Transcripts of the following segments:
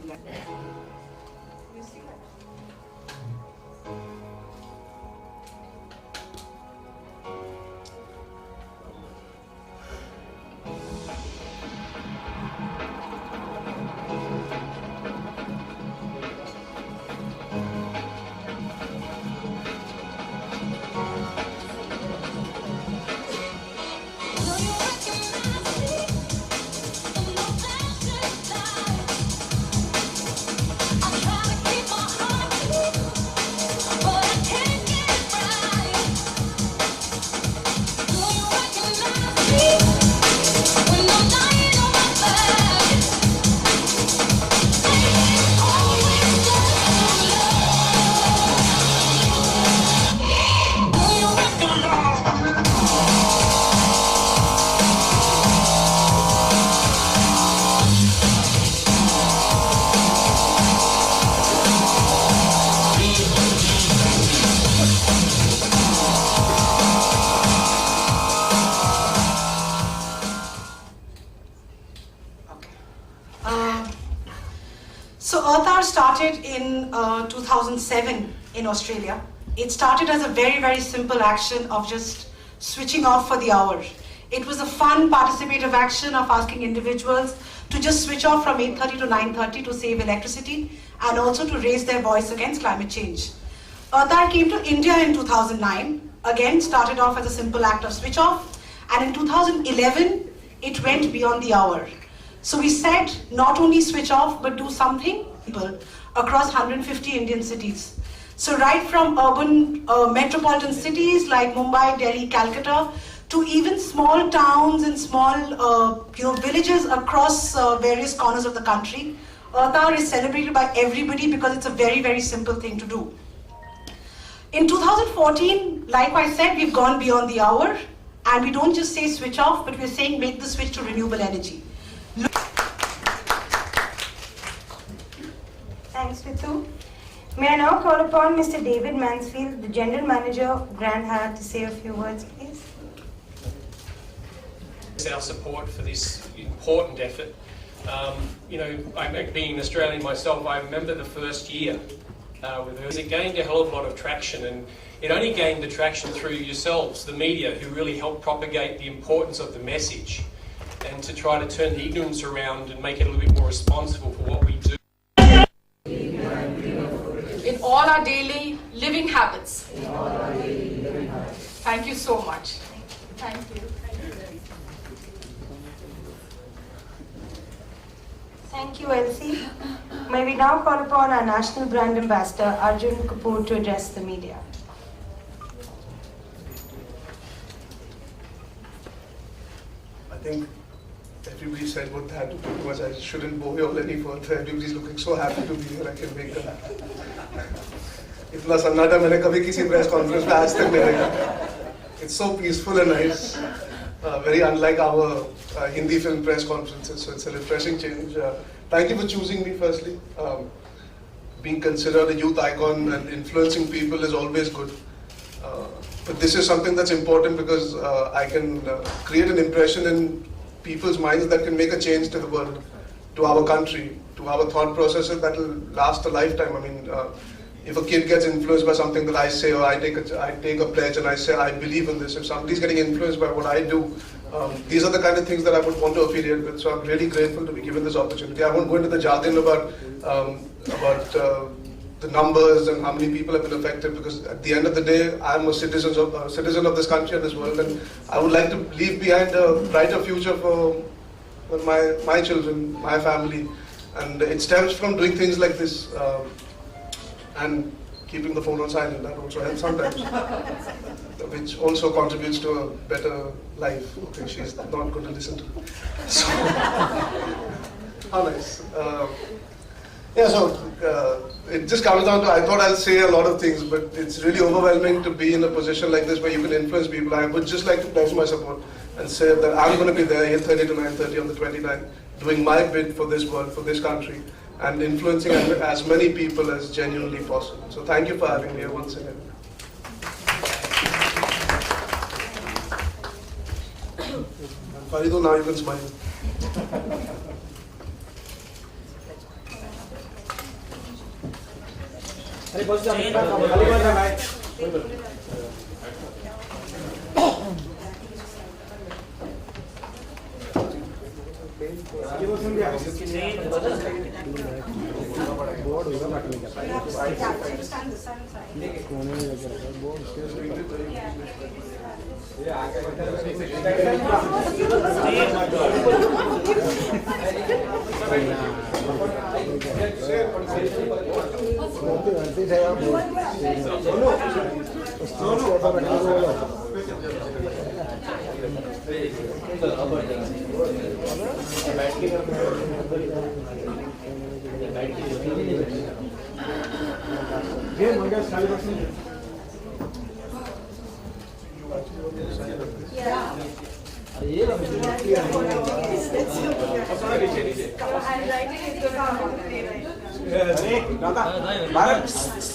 that. You see that? So Earth Hour started in 2007 in Australia. It started as a very, very simple action of just switching off for the hour. It was a fun, participative action of asking individuals to just switch off from 8:30 to 9:30 to save electricity and also to raise their voice against climate change. Earth Hour came to India in 2009. Again, started off as a simple act of switch off. And in 2011, it went beyond the hour. So we said not only switch off, but do something people across 150 Indian cities. So right from urban metropolitan cities like Mumbai, Delhi, Calcutta, to even small towns and small villages across various corners of the country, Earth Hour is celebrated by everybody because it's a very, very simple thing to do. In 2014, like I said, we've gone beyond the hour, and we don't just say switch off, but we're saying make the switch to renewable energy. Thanks, Ritu. May I now call upon Mr. David Mansfield, the General Manager of Grand Hyatt, to say a few words, please. Our support for this important effort. Being an Australian myself, I remember the first year with her. It gained a hell of a lot of traction, and it only gained the traction through yourselves, the media, who really helped propagate the importance of the message and to try to turn the ignorance around and make it a little bit more responsible for what we do. In all our daily living habits. Thank you so much. Thank you. Thank you, Elsie. May we now call upon our National Brand Ambassador, Arjun Kapoor, to address the media. I think everybody said what they had to do too much. I shouldn't bore you all any further. Everybody's looking so happy to be here. I can make them. इतना सन्नाटा मैंने कभी किसी press conference में आज तक नहीं देखा. It's so peaceful and nice. Very unlike our Hindi film press conferences, so it's a refreshing change. Thank you for choosing me, firstly. Being considered a youth icon and influencing people is always good. But this is something that's important because I can create an impression in people's minds that can make a change to the world, to our country, to our thought processes that will last a lifetime. I mean, if a kid gets influenced by something that I say, or I take a pledge and I say I believe in this, if somebody's getting influenced by what I do, these are the kind of things that I would want to affiliate with. So I'm really grateful to be given this opportunity. I won't go into the jargon about the numbers and how many people have been affected, because at the end of the day, I'm a citizen of this country and this world, and I would like to leave behind a brighter future for my children, my family, and it stems from doing things like this. And keeping the phone on silent, that also helps sometimes, which also contributes to a better life. Okay, she's not going to listen to me. So, how nice. It just comes down to, I thought I'll say a lot of things, but it's really overwhelming to be in a position like this where you can influence people. I would just like to pledge my support and say that I'm going to be there 8:30 to 9:30 on the 29th, doing my bit for this world, for this country, and influencing as many people as genuinely possible. So thank you for having me here once again. Faridu, now you can smile.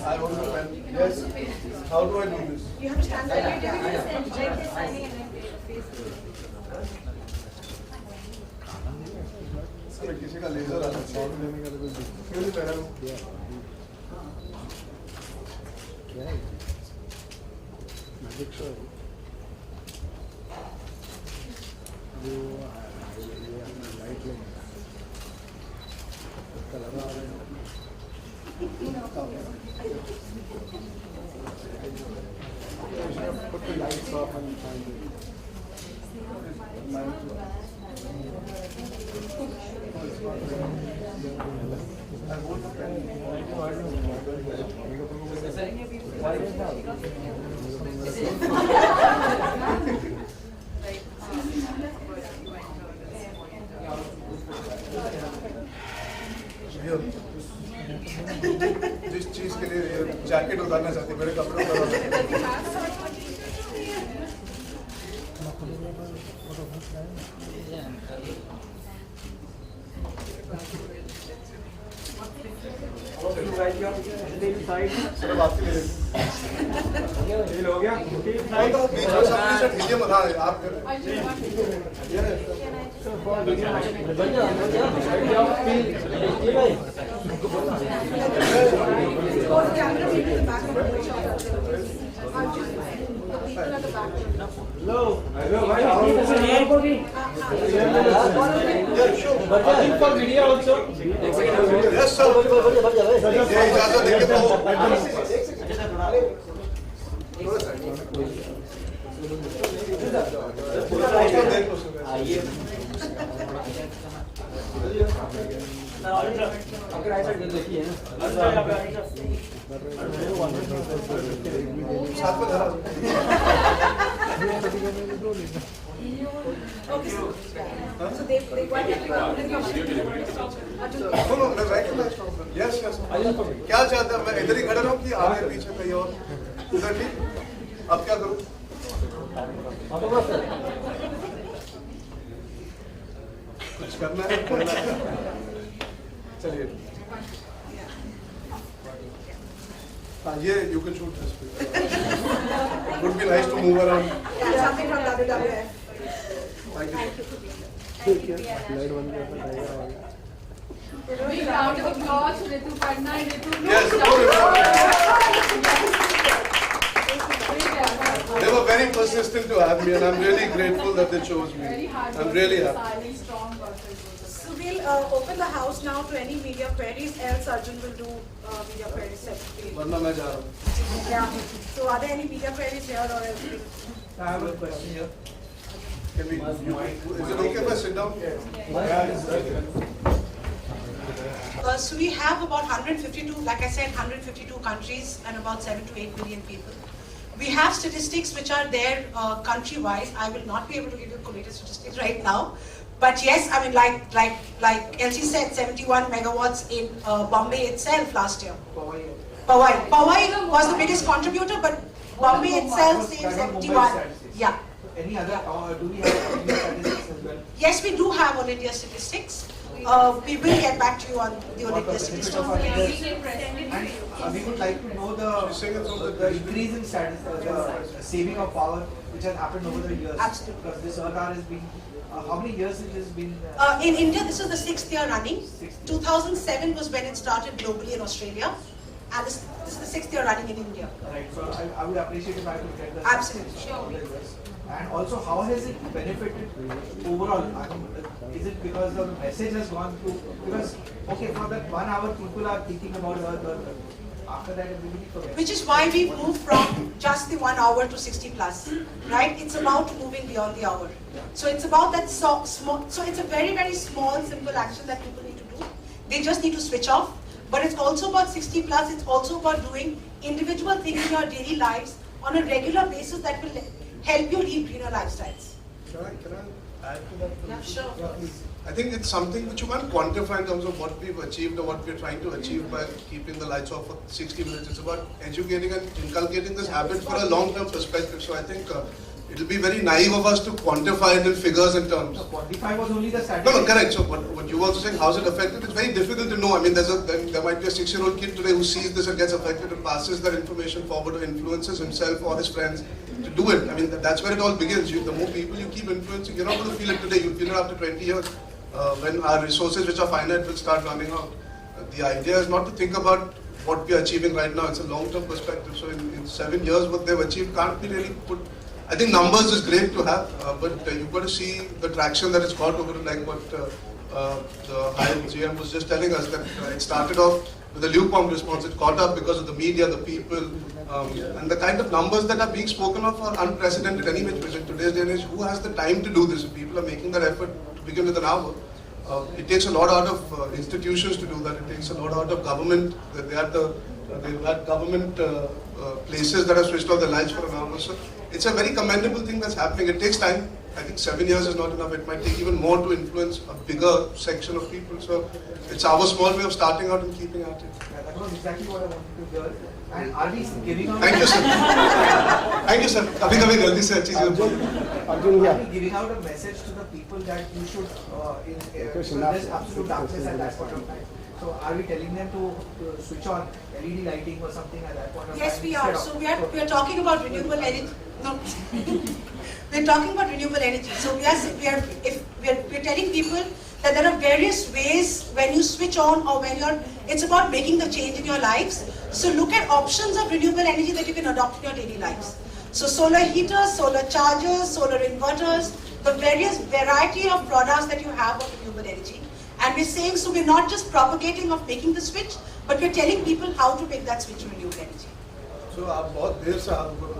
I want to pen. Yes. How do I do this? You have to stand like this. अरे किसी का laser आता है sound लेने का तो कुछ क्यों नहीं पहना मैजिक शो जो लाइट लेंगे उसका लगा put the lights off and find it. जिस चीज के लिए जैकेट उतारना चाहती मेरे कपड़े उतार सिर्फ आपके लिए हो गया बीच में सबने से ढीले मत आप Yes, sir. ये इजाजत देंगे तो साथ में धरा So they want to yes yes क्या चाहता है मैं इधर ही खड़ा रहूं कि आगे पीछे कहीं और उधर ठीक अब क्या करूं कुछ करना है चलिए हाँ ये you can shoot this would be nice to move around something from WWF. Thank you light बंद कर Big round of applause to Ritu Padna and Ritu. Yes, they were very persistent to have me, and I'm really grateful that they chose me. Very hard. I'm really happy. Silent, strong person. So we'll open the house now to any media queries, else Arjun will do media queries separately. वरना मैं जा रहा हूँ. Yeah. So are there any media queries here or everything? I have a question here. Can we? Is it okay if I sit down? So we have about 152, like I said, 152 countries and about 7 to 8 million people. We have statistics which are there country-wise. I will not be able to give you collated statistics right now. But yes, I mean, like Elsie said, 71 megawatts in Bombay itself last year. Powai was the biggest contributor, but Bombay itself says 71. Yeah. Any other, do we have any statistics as well? Yes, we do have All India statistics. We will get back to you on the All India statistics. And we would like to know the increase in the saving of power which has happened over the years. Absolutely. Because this Sarkar has been, how many years it has been? In India, this is the 6th year running. 2007 was when it started globally in Australia. And this is the 6th year running in India. Right. So I would appreciate if I could get the Absolutely. And also, how has it benefited overall? I mean, is it because the message has gone through? Because okay, for that 1 hour, people are thinking about after that, everybody forgets. Which is why we moved from just the 1 hour to 60 plus, right? It's about moving beyond the hour. So it's about that small, so it's a very, very small, simple action that people need to do. They just need to switch off. But it's also about 60 plus, it's also about doing individual things in your daily lives on a regular basis that will help you lead greener lifestyles. Can I add to that? Yeah, sure. Yeah, please. I think it's something which you can't quantify in terms of what we've achieved or what we're trying to achieve by keeping the lights off for 60 minutes. It's about educating and inculcating this habit for a long-term perspective. So I think it'll be very naive of us to quantify it in figures and terms. So 45 was only the starting. No, correct. So what you were also saying, how's it affected? It's very difficult to know. I mean, there might be a 6-year-old kid today who sees this and gets affected and passes that information forward or influences himself or his friends to do it. I mean, that's where it all begins. The more people you keep influencing, you're not going to feel it today. You'll feel it after 20 years when our resources, which are finite, will start running out. The idea is not to think about what we're achieving right now. It's a long-term perspective. So in 7 years, what they've achieved can't be really put. I think numbers is great to have, but you've got to see the traction that it's got over like what the high GM was just telling us, that it started off with a lukewarm response. It caught up because of the media, the people, and the kind of numbers that are being spoken of are unprecedented anyway. Because in today's day and age, who has the time to do this? If people are making that effort to begin with an hour, it takes a lot out of institutions to do that. It takes a lot out of government. They've had government places that have switched off their lights for an hour. So it's a very commendable thing that's happening. It takes time. I think 7 years is not enough. It might take even more to influence a bigger section of people. So it's our small way of starting out and keeping at it. Yeah, that was exactly what I wanted to hear. And are we giving out? Thank you, sir. Thank you, sir. Kabhi galdi se achhi Arjun, are we giving out a message to the people that you should, there's absolute darkness at that point of time? So are we telling them to switch on LED lighting or something at that point of time? Yes, we are. So we are talking about renewable energy. No, we're talking about renewable energy. So we're telling people that there are various ways when you switch on or when it's about making the change in your lives. So look at options of renewable energy that you can adopt in your daily lives. So solar heaters, solar chargers, solar inverters, the various variety of products that you have of renewable energy. And we're saying, so we're not just propagating of making the switch, but we're telling people how to make that switch to renewable energy. So आप बहुत देर से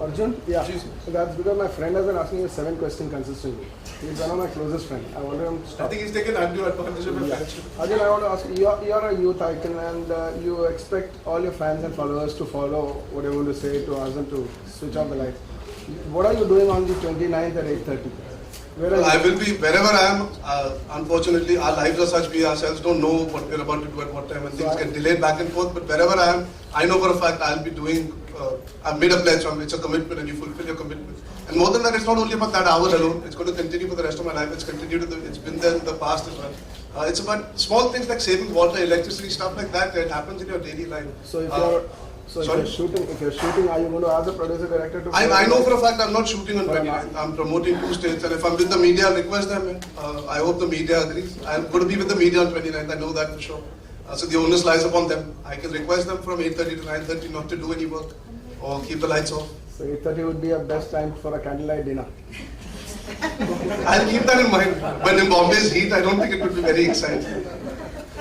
Arjun, yeah. So that's because my friend has been asking you 7 questions consistently. He's one of my closest friends. I wanted him to I stop. think he's taken undue advantage of your friendship. Arjun, I want to ask you, you're a youth icon and you expect all your fans and followers to follow what you're going to say, to ask them to switch off the lights. What are you doing on the 29th at 8:30? I will be wherever I am. Unfortunately, our lives are such, we ourselves don't know what we're about to do at what time, and things get delayed back and forth. But wherever I am, I know for a fact I'll be doing. I've made a pledge on it's a commitment, and you fulfill your commitment. And more than that, it's not only about that hour alone. It's going to continue for the rest of my life. It's been there in the past as well. It's about small things like saving water, electricity, stuff like that. It happens in your daily life. So if you're shooting, are you going to ask the producer director to? I know for a fact I'm not shooting on 29th. I'm promoting 2 states, and if I'm with the media, I'll request them. I hope the media agrees. I'm going to be with the media on 29th. I know that for sure. So the onus lies upon them. I can request them from 8:30 to 9:30 not to do any work or keep the lights off. So 8:30 would be a best time for a candlelight dinner. I'll keep that in mind. But in Bombay's heat, I don't think it would be very exciting.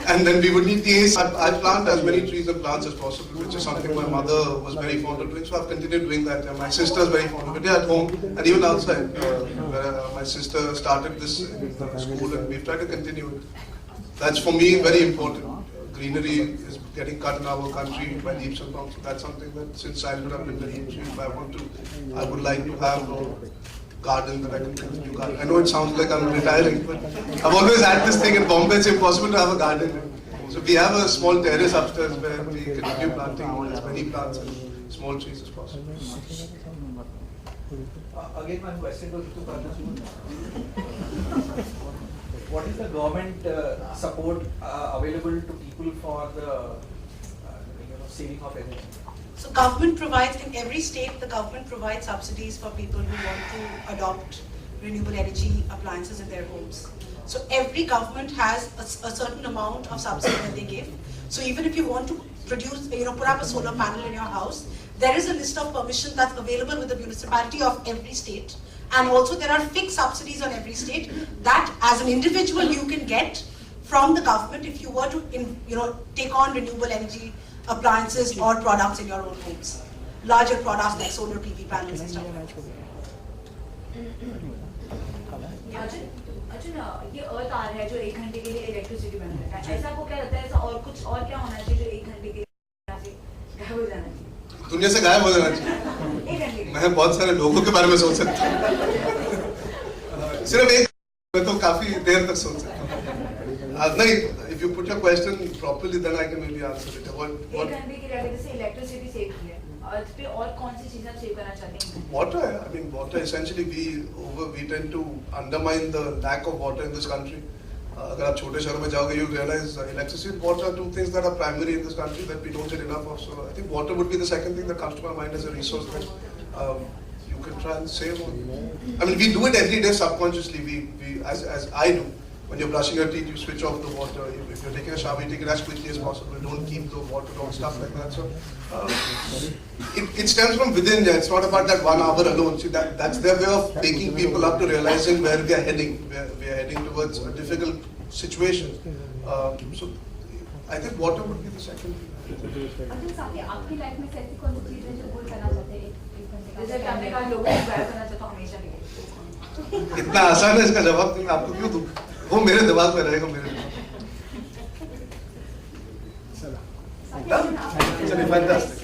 And then we would need the AC. I plant as many trees and plants as possible, which is something my mother was very fond of doing. So I've continued doing that. My sister is very fond of it at home and even outside. Where my sister started this school, and we've tried to continue it. That's for me very important. Greenery is getting cut in our country by leaps and bounds. That's something that since childhood I've been very interested. I would like to have a garden that I can continue garden. I know it sounds like I'm retiring, but I've always had this thing in Bombay. It's impossible to have a garden. So we have a small terrace upstairs where we continue planting as many plants and small trees as possible. Again, one question goes to Parnas. What is the government support available to people for the saving of energy? So government provides, in every state, the government provides subsidies for people who want to adopt renewable energy appliances in their homes. So every government has a certain amount of subsidy that they give. So even if you want to produce, put up a solar panel in your house, there is a list of permission that's available with the municipality of every state. And also there are fixed subsidies on every state that as an individual you can get from the government if you were to, take on renewable energy appliances or products in your own homes. Larger products like solar PV panels and stuff. Arjun ये अर्थ आ रहा है जो 1 घंटे के लिए electricity बना रहा है, ऐसा आपको क्या लगता है, ऐसा और कुछ और क्या होना चाहिए जो 1 घंटे के लिए गायब हो जाना चाहिए? दुनिया से गायब हो जाना चाहिए। 1 घंटे मैं बहुत सारे लोगों के बारे में सोच सकता हूँ। सिर्फ एक मैं तो काफी देर तक सोच सकता हूँ। नहीं, if you put your question properly, then I can maybe answer it. What? 1 घंटे के लिए जैसे इलेक्ट्रिसिटी सेव की है, अर्थ पे और कौन सी चीजें आप सेव करना चाहते हैं? Water. I mean, water. Essentially, we tend to undermine the lack of water in this country. अगर आप छोटे शहरों में जाओगे, you realize electricity and water are two things that are primary in this country that we don't get enough of. So I think water would be the second thing that comes to my mind as a resource that you can try and save on. I mean, we do it every day subconsciously. We as I do. When you're brushing your teeth, you switch off the water. If you're taking a shower, you take it as quickly as possible. Don't keep the water on, stuff like that. So it stems from within. Yeah. It's not about that 1 hour alone. See, that's their way of taking people up to realizing where we are heading. We are heading towards a difficult situation. So I think water would be the second. Arjun साहब, आपकी life में ऐसी कौन सी चीज है जो गोल करना चाहते हैं? जैसे कि आपने कहा लोगों को गायब करना चाहता हूँ हमेशा के लिए। इतना आसान है इसका जवाब दूं, आपको क्यों दूं? वो मेरे दिमाग में रहेगा मेरे दिमाग। चलिए, फैंटास्टिक।